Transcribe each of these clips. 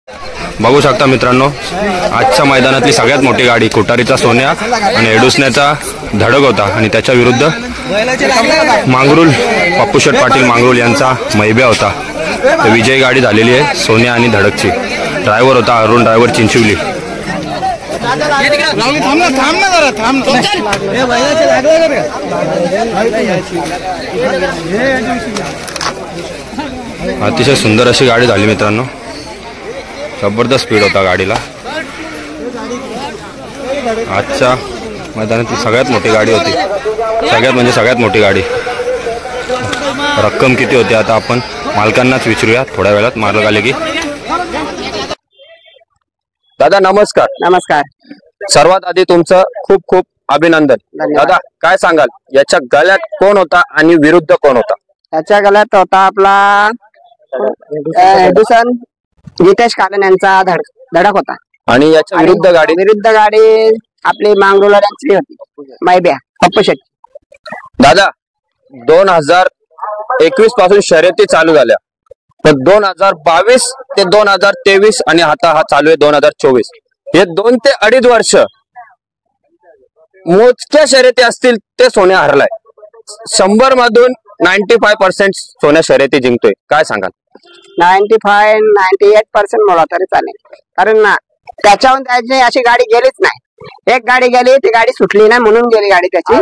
बघू शकता मित्रांनो, आजच्या मैदानातली सगळ्यात मोठी गाडी कोटारीचा सोन्या आणि एडुसण्याचा धडक होता आणि त्याच्या विरुद्ध मांगरुल पप्पूशेठ पाटील मांगरुल यांचा मैब्या होता। तर विजयी गाडी झालेली आहे सोन्या आणि धडकची। ड्रायव्हर होता अरुण ड्रायव्हर चिंचिवली। अतिशय सुंदर अशी गाडी झाली मित्रांनो, जबरदस्त स्पीड होता गाडीला। आजच्या मैदानातली सगळ्यात मोठी गाडी होती, सगळ्यात मोठी गाडी। रक्कम किती होती आता आपण मालकांनाच विचारूया थोड्या वेळात मार्ग आले की। दादा नमस्कार। नमस्कार। सर्वात आधी तुमचं खूप खूप अभिनंदन। दादा काय सांगाल, याच्या गळ्यात कोण होता आणि विरुद्ध कोण होता? याच्या गळ्यात होता आपला एडुसन जितेश कालन यांचा धडक होता आणि याच्या विरुद्ध गाडी आपली मांगरुळची होती मैब्या पप्पूशेठ। दादा 2021 पासून शर्यती चालू झाल्या, पण 2022 ते 2023 आणि आता हा चालू आहे 2024, हे 2 ते 2.5 वर्ष मोजक्या शर्यती असतील ते सोन्या हरलाय। 100 मधून 95% सोन्या शर्यती जिंकतोय, काय सांगाल? 98% बोला तरी चालेल, कारण त्याच्याहून त्याची अशी गाडी गेलीच नाही। एक गाडी गेली, ती गाडी सुटली नाही म्हणून गेली गाडी त्याची,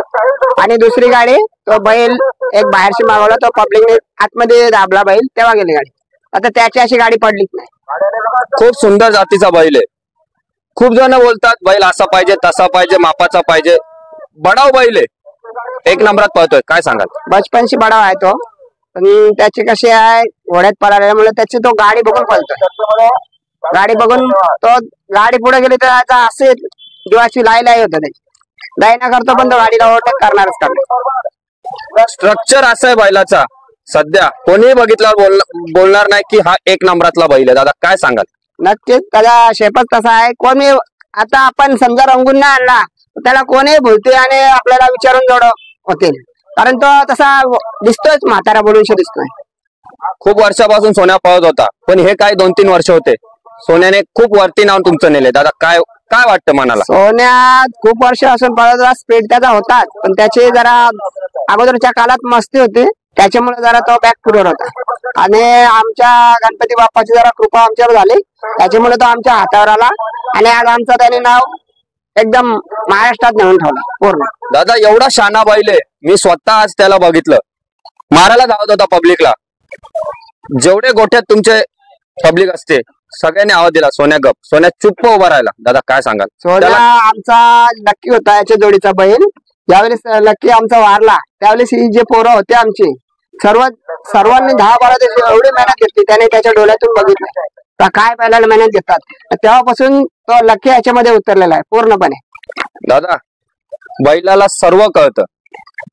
आणि दुसरी गाडी तो बैल एक बाहेरशी मागवला, तो पब्लिकने आतमध्ये दाबला बैल, तेव्हा गेली गाडी। आता त्याची अशी गाडी पडलीच नाही। खूप सुंदर जातीचा बैल आहे। खूप जण बोलतात बैल असा पाहिजे तसा पाहिजे मापाचा पाहिजे, बडाव बैल आहे, 1 नंबरात पळतोय, काय सांगाल? बचपनशी बडाव आहे तो, पण त्याची कशी आहे घोड्यात पळाल्यामुळे त्याची तो गाडी बघून पळतोय। गाडी बघून तो गाडी पुढे गेली तर आता असे जीवाची लाई होत त्याची, लाई ना करतो पण तो गाडीला ओव्हरटेक करणारच करणार। स्ट्रक्चर असं आहे बैलाचा, सध्या कोणीही बघितल्यावर बोलणार नाही की हा 1 नंबरातला बैल आहे। दादा काय सांगाल? नक्कीच त्याचा शेपच तसा आहे। कोणी आता आपण समजा रंगून नाही आणला त्याला कोणी बोलते आणि आपल्याला विचारून जोड होतील, कारण तो तसा दिसतोय, म्हातारा बोलून दिसतोय। खूप वर्षापासून सोन्या पळत होता, पण हे काय 2-3 वर्ष होते सोन्याने खूप वरती नाव तुमचं नेले। दादा काय वाटतं मनाला? सोन्या खूप वर्ष असून पळत, स्पीड त्याचा होताच, पण त्याची जरा अगोदरच्या काळात मस्ती होती, त्याच्यामुळे जरा तो बॅक फुटवर होता। आणि आमच्या गणपती बाप्पाची जरा कृपा आमच्यावर झाली, त्याच्यामुळे तो आमच्या हातावर आला आणि आज आमचं त्याने नाव एकदम महाराष्ट्रात नेऊन ठेवलं पूर्ण। दादा एवढा शाना बैल आहे, मी स्वतः आज त्याला बघितलं, मारायला धावत होता पब्लिकला। जेवढे गोठ्यात तुमचे पब्लिक असते सगळ्यांनी आवाज दिला, सोन्या गप, सोन्या चुप्प उभा राहिला। दादा काय सांगाल? सोन्या आमचा लक्की होता, याच्या जोडीचा बैल। ज्यावेळेस लक्की आमचा वारला त्यावेळेस ही जे पोरं होते आमची सर्वांनी 10-12 दिवस एवढी मेहनत घेतली, त्याने त्याच्या डोळ्यातून बघितलं काय बैलाला मेहनत घेतात, तेव्हापासून तो लक्की याच्यामध्ये उतरलेला आहे पूर्णपणे। दादा बैलाला सर्व कळतं,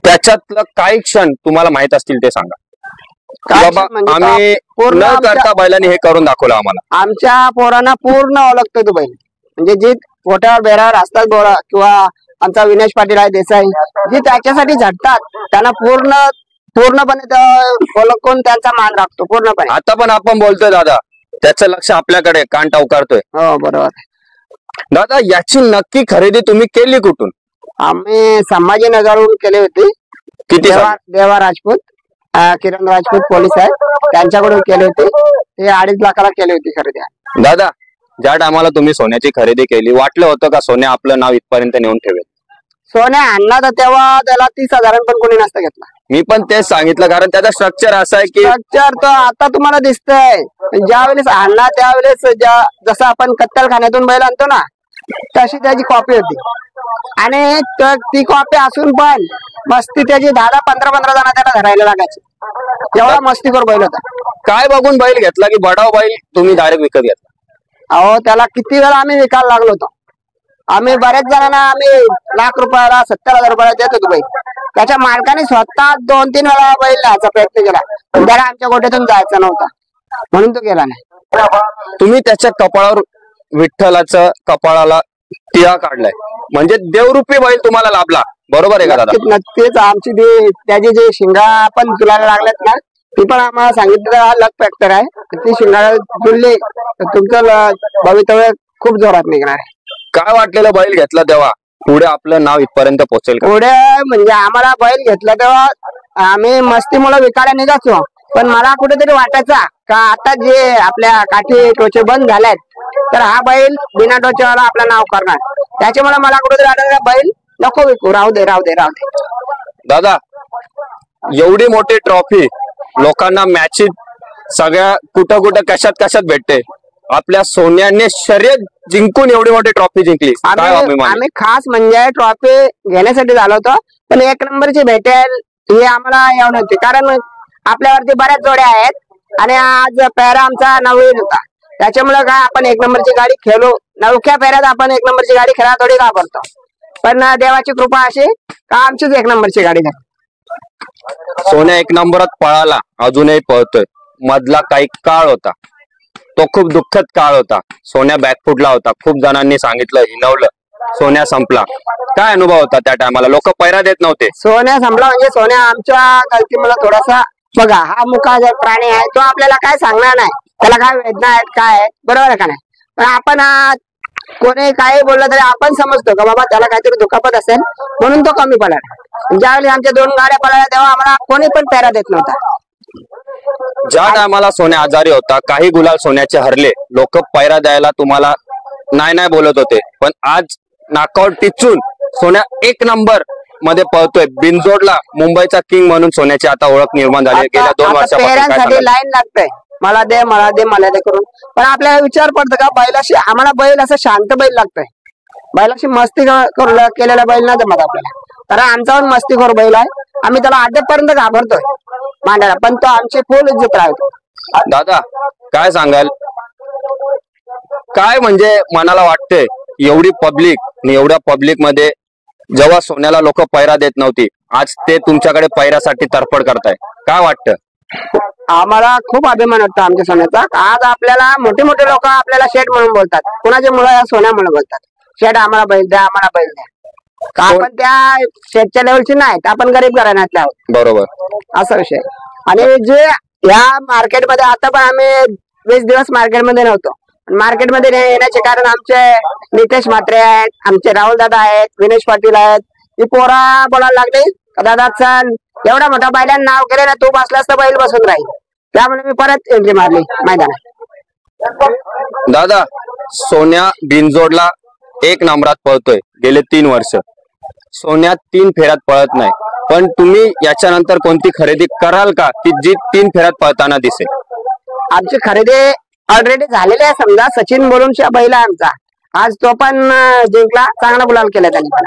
त्याच्यातलं काही क्षण तुम्हाला माहित असतील ते सांगा। आम्ही पूर्ण करता बैलाने हे करून दाखवलं आम्हाला। आमच्या पोरांना पूर्ण ओळखतो तो बैल, म्हणजे जे गोठ्यावर बेरावर असतात गोरा किंवा आमचा विनेश पाटील आहे देसाई, जे त्याच्यासाठी झटतात त्यांना पूर्णपणे ओळखून त्यांचा मान राखतो पूर्णपणे। आता पण आपण बोलतोय दादा, त्याचं लक्ष आपल्याकडे, कान टवकारतोय। हो बरोबर। दादा याची नक्की खरेदी तुम्ही केली कुठून? आम्ही संभाजीनगरहून केली होती। किती? देवा राजपूत, किरण राजपूत पोलीस आहेत, त्यांच्याकडून केली होती, ते 2.5 लाखाला केली होती खरेदी। दादा ज्या टायमाला तुम्ही सोन्याची खरेदी केली, वाटलं होतं का सोन्या आपलं नाव इथपर्यंत नेऊन ठेवेल? सोन्या आणला तर तेव्हा त्याला 30,000 पण कोणी नसतं घेतला। मी पण तेच सांगितलं, कारण त्याचा स्ट्रक्चर असा आहे की स्ट्रक्चर तो आता तुम्हाला दिसतंय, ज्यावेळेस आणला त्यावेळेस जसं आपण कत्तलखान्यातून बैल आणतो ना तशी त्याची कॉपी होती, आणि ती कॉपी असून पण मस्ती त्याची 10-15 जण त्याला धरायला लागायची, एवढा मस्तीखोर बैल होता। काय बघून बैल घेतला की बडाव बैल तुम्ही डायरेक्ट विकत घेतला? अहो त्याला किती वेळा आम्ही विकायला लागलो होतो, आम्ही बऱ्याच जणांना आम्ही लाख रुपयाला 70,000 रुपयाला देत होतो बैल। त्याच्या मालकाने स्वतः 2-3 वेळा बैल न्यायचा प्रयत्न केला, पण त्याला आमच्या गोठ्यातून जायचा नव्हता म्हणून तो गेला नाही। तुम्ही त्याच्या कपाळावर विठ्ठलाचं कपाळाला टिळा काढलाय, म्हणजे देवरूपी बैल तुम्हाला लाभला, बरोबर आहे का दादा? नक्कीच आमची त्याचे जे शिंगा पण तुला लागल्यात ना ती पण आम्हाला सांगितलं हा लक फॅक्टर आहे, ती शिंगाला जुळली तर तुमचं भवितव्य खूप जोरात निघणार आहे. काय वाटलेलं बैल घेतला तेव्हा पुढे आपलं नाव इथपर्यंत पोहोचेल का? पुढे म्हणजे आम्हाला बैल घेतला तेव्हा आम्ही मस्तीमुळे विकायला निघायचो, पण मला कुठेतरी वाटायचा का आता जे आपल्या काठी टोचे बंद झालेत तर हा बैल बिना टोचेवाला आपलं नाव करणार. त्याच्यामुळे मला कुठेतरी वाटायचं बैल नको विकू, राहू दे राहू दे राहू दे. दादा, एवढी मोठी ट्रॉफी लोकांना मॅचेस सगळ्या कुठं कुठं कशात भेटते, आपल्या सोन्याने शर्यत जिंकून एवढी मोठी ट्रॉफी जिंकली, काय अभिमान. आम्ही खास म्हणजे ट्रॉफी घेण्यासाठी झालो होतो, पण एक नंबरची भेटेल हे आम्हाला एवढं नव्हती, कारण आपल्यावरती बऱ्याच जोड्या आहेत आणि आज पेहरा आमचा नवीन होता. त्याच्यामुळे काय आपण एक नंबरची गाडी खेळलो, नवख्या पेहऱ्यात आपण एक नंबरची गाडी खेळा थोडी घाबरतो, पण देवाची कृपा अशी का आमचीच एक नंबरची गाडी झाली. सोन्या एक नंबरात पळाला, अजूनही पळतोय. मधला काही काळ होता तो खूप दुःखद काळ होता, सोन्या बॅकफुटला होता, खूप जणांनी सांगितलं हिनवलं, सोन्या संपला. काय अनुभव होता त्या टायमाला? लोक पैरा देत नव्हते. सोन्या संपला म्हणजे सोन्या आमच्या गलतीमुळे थोडासा, बघा हा मुका जर प्राणी आहे तो आपल्याला काय सांगणार नाही, त्याला काय वेदना आहेत काय आहे, बरोबर आहे का नाही. पण आपण कोणी काही बोललं तरी आपण समजतो का बाबा त्याला काहीतरी दुखापत असेल म्हणून तो कमी पडला. ज्यावेळी आमच्या 2 गाड्या पळाल्या तेव्हा आम्हाला कोणी पण पेरा देत नव्हता. ज्या टायमाला सोन्या आजारी होता, काही गुलाल सोन्याचे हरले, लोक पैरा द्यायला तुम्हाला नाही बोलत होते, पण आज नॉकआउट टिचून सोन्या एक नंबर मध्ये पळतोय. बिनजोडला मुंबईचा किंग म्हणून सोन्याची आता ओळख निर्माण झाली. गेल्या 2 वर्षांपासून लाईन लागतंय, मला दे मला दे मला दे करून, पण आपल्याला विचार पडतो का बैलाशी, आम्हाला बैल असं शांत बैल लागतंय, बैलाशी मस्ती केलेला बैल नाही जमत आपल्याला. कारण आमचा पण मस्तीखोर बैल आहे, आम्ही त्याला अद्यापर्यंत घाबरतोय मांडायला, पण तो आमची फुल इज्जत राहतो. दादा, काय सांगाल, काय म्हणजे मनाला वाटते एवढी पब्लिक आणि एवढ्या पब्लिक मध्ये जेव्हा सोन्याला लोक पैरा देत नव्हती, आज ते तुमच्याकडे पैरासाठी तरफड करताय, काय वाटतं? आम्हाला खूप अभिमान वाटतो आमच्या सोन्याचा. आज आपल्याला मोठे मोठे लोक आपल्याला शेठ म्हणून बोलतात, कुणाच्या मुळे सोन्या म्हणून बोलतात, शेठ आम्हाला बैल द्या आम्हाला बैल द्या. आपण त्या शेठच्या लेवलची नाही, आपण गरीब घराण्यातले आहोत, बरोबर, असा विषय. आणि जे या मार्केटमध्ये आता पण आम्ही 20 दिवस मार्केटमध्ये नव्हतो, मार्केटमध्ये येण्याचे कारण आमचे नितेश म्हात्रे आहेत, आमचे राहुल दादा आहेत, विनेश पाटील आहेत. ही पोरा बोलायला लागली दादा चल एवढा मोठा बैलांना नाव केले ना, तू बसलास तर बैल बसून राहील, त्यामुळे मी परत एंट्री मारली मैदानात. दादा, सोन्या बिनजोडला एक नंबरात पळतोय गेले 3 वर्ष, सोन्या 3 फेऱ्यात पळत नाही, पण तुम्ही याच्यानंतर कोणती खरेदी कराल का की जी 3 फेऱ्यात पळताना दिसेल? आमची खरेदी ऑलरेडी झालेली आहे. समजा सचिन बोलूनचा बैल आहे आमचा, आज तो पण जिंकला, चांगला गुलाल केला त्यांनी पण.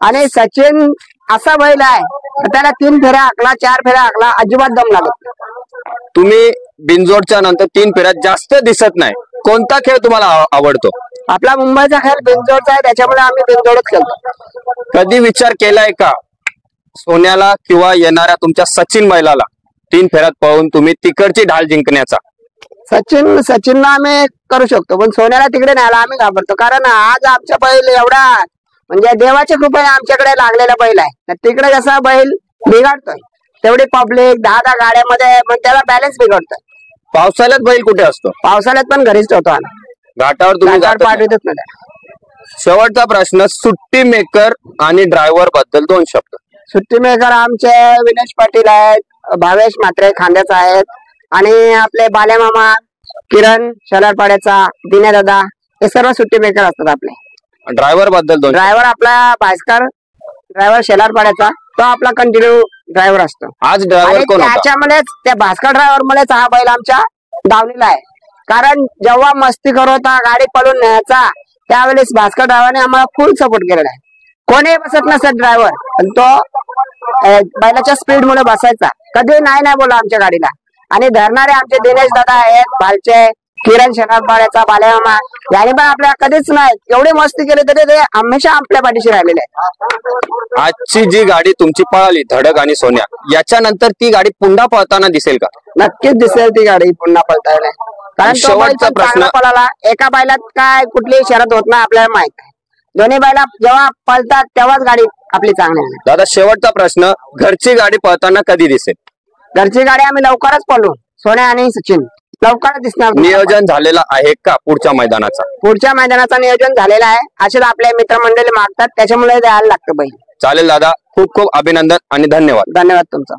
आणि सचिन असा बैल आहे त्याला 3 फेऱ्या हाकला 4 फेऱ्या हाकला अजिबात दम लागत. तुम्ही बिनजोडच्या नंतर 3 फेऱ्यात जास्त दिसत नाही, कोणता खेळ तुम्हाला आवडतो? आपला मुंबईचा खेळ बिनजोडचा आहे, त्याच्यामुळे आम्ही बिनजोडच खेळतो. कधी विचार केलाय का सोन्याला किंवा येणाऱ्या तुमच्या सचिन बैलाला 3 फेऱ्यात पळवून तुम्ही तिकडची ढाल जिंकण्याचा? सचिनला आम्ही करू शकतो, पण सोन्याला तिकडे न्यायला आम्ही घाबरतो, कारण आज आमच्या बैल एवढा म्हणजे देवाच्या कृपेने आमच्याकडे लागलेला बैल आहे. तिकडे कसा बैल बिघडतोय, तेवढी पब्लिक 10 गाड्यामध्ये, मग त्याला बॅलन्स बिघडतोय. पावसाळ्यात बैल कुठे असतो? पावसाळ्यात पण घरीच ठेवतो आम्ही, घाटावर तुम्ही पाठवतच नाही. शेवटचा प्रश्न, सुट्टी मेकर आणि ड्रायव्हर बद्दल 2 शब्द. सुट्टी मेकर आमचे विनेश पाटील आहेत, भावेश म्हात्रे खांद्याचा आहेत, आणि आपले बाले मामा, किरण शलारपाड्याचा, दिने दादा, हे सर्व सुट्टी मेकर असतात आपले. ड्रायव्हर बद्दल 2? ड्रायव्हर आपला भास्कर ड्रायव्हर शेलारपाड्याचा, तो आपला कंटिन्यू ड्रायव्हर असतो. आज ड्रायव्हर कोण होता? त्याच्यामुळेच त्या भास्कर ड्रायव्हर मुळेच हा बैल आमच्या दावणीला आहे, कारण जेव्हा मस्ती करता गाडी पळून न्यायचा त्यावेळेस भास्कर ड्रायव्हरने आम्हाला फुल सपोर्ट केलेला आहे. कोणी बसत नसत ड्रायव्हर, पण तो बैलाच्या स्पीड मुळे बसायचा, कधी नाही बोला आमच्या गाडीला. आणि धरणारे आमचे दिनेश दादा आहेत, भालचे, किरण शनारपाड्याचा, बालेमामा, याने पण आपल्या कधीच नाही एवढी मस्ती केली तरी ते हमेशा आपल्या पाठीशी राहिलेले आहेत. आजची जी गाडी तुमची पळाली धडक आणि सोन्या, याच्यानंतर ती गाडी पुन्हा पळताना दिसेल का? नक्कीच दिसेल ती गाडी पुन्हा पळताना, कारण शेवटचा प्रश्न, पळाला एका बैलात काय कुठलीही शरत होत नाही आपल्याला माहित आहे. दोन्ही बैला जेव्हा पळतात तेव्हाच गाडी आपली चांगली. दादा, शेवटचा प्रश्न, घरची गाडी पळताना कधी दिसेल? घरची गाडी आम्ही लवकरच पळू. सोन्या आणि सचिन लवकरच दिसणार. नियोजन झालेलं आहे का पुढच्या मैदानाचा? पुढच्या मैदानाचं नियोजन झालेलं आहे. असेच आपले मित्रमंडळी मागतात त्याच्यामुळे द्यायला लागतं बैल. चालेल दादा, खूप खूप अभिनंदन आणि धन्यवाद. धन्यवाद तुमचा.